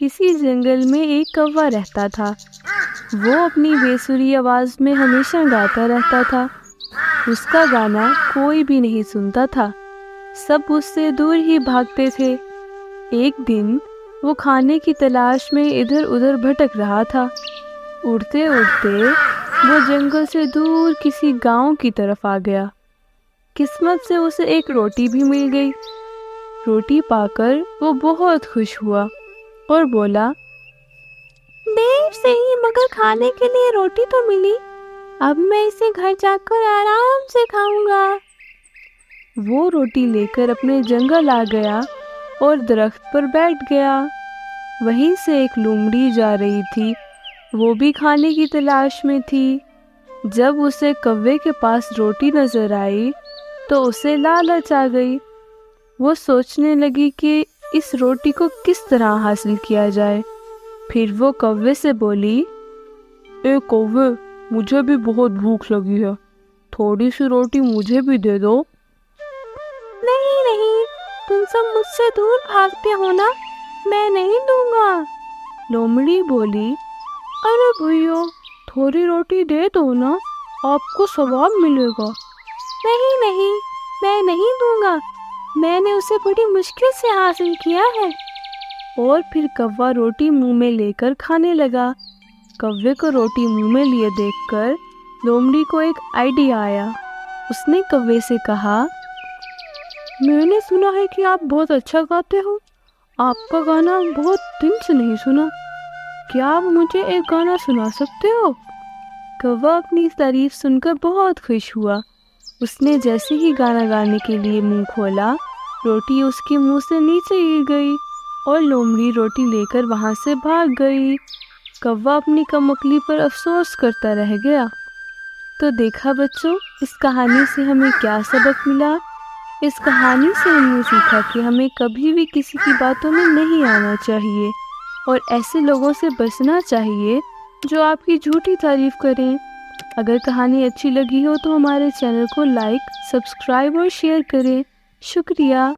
کسی جنگل میں ایک کوا رہتا تھا۔ وہ اپنی بےسری آواز میں ہمیشہ گاتا رہتا تھا۔ اس کا گانا کوئی بھی نہیں سنتا تھا، سب اس سے دور ہی بھاگتے تھے۔ ایک دن وہ کھانے کی تلاش میں ادھر ادھر بھٹک رہا تھا۔ اڑتے اڑتے وہ جنگل سے دور کسی گاؤں کی طرف آ گیا۔ قسمت سے اسے ایک روٹی بھی مل گئی۔ روٹی پا کر وہ بہت خوش ہوا اور بولا، دیر سے ہی مگر کھانے کے لیے روٹی تو ملی، اب میں اسے گھر جا کر آرام سے کھاؤں گا۔ وہ روٹی لے کر اپنے جنگل آ گیا اور درخت پر بیٹھ گیا۔ وہیں سے ایک لومڑی جا رہی تھی، وہ بھی کھانے کی تلاش میں تھی۔ جب اسے کوے کے پاس روٹی نظر آئی تو اسے لالچ آ گئی۔ وہ سوچنے لگی کہ اس روٹی کو کس طرح حاصل کیا جائے۔ پھر وہ کوے سے بولی، اے کوے، مجھے بھی بہت بھوک لگی ہے، تھوڑی سی روٹی مجھے بھی دے دو۔ نہیں نہیں، تم سب مجھ سے دور بھاگتے ہو نا، میں نہیں دوں گا۔ لومڑی بولی، ارے بھائیو، تھوڑی روٹی دے دو نا، آپ کو ثواب ملے گا۔ نہیں نہیں، میں نہیں دوں گا، میں نے اسے بڑی مشکل سے حاصل کیا ہے۔ اور پھر کوا روٹی منہ میں لے کر کھانے لگا۔ کوے کو روٹی منہ میں لیے دیکھ کر لومڑی کو ایک آئیڈیا آیا۔ اس نے کوے سے کہا، میں نے سنا ہے کہ آپ بہت اچھا گاتے ہو، آپ کا گانا بہت دن سے نہیں سنا، کیا آپ مجھے ایک گانا سنا سکتے ہو؟ کوا اپنی تعریف سن کر بہت خوش ہوا۔ اس نے جیسے ہی گانا گانے کے لیے منہ کھولا، روٹی اس کے منہ سے نیچے گر گئی اور لومڑی روٹی لے کر وہاں سے بھاگ گئی۔ کوا اپنی کم عقلی پر افسوس کرتا رہ گیا۔ تو دیکھا بچوں، اس کہانی سے ہمیں کیا سبق ملا؟ اس کہانی سے ہم نے سیکھا کہ ہمیں کبھی بھی کسی کی باتوں میں نہیں آنا چاہیے اور ایسے لوگوں سے بچنا چاہیے جو آپ کی جھوٹی تعریف کریں۔ اگر کہانی اچھی لگی ہو تو ہمارے چینل کو لائک، سبسکرائب اور شیئر کریں۔ شکریہ۔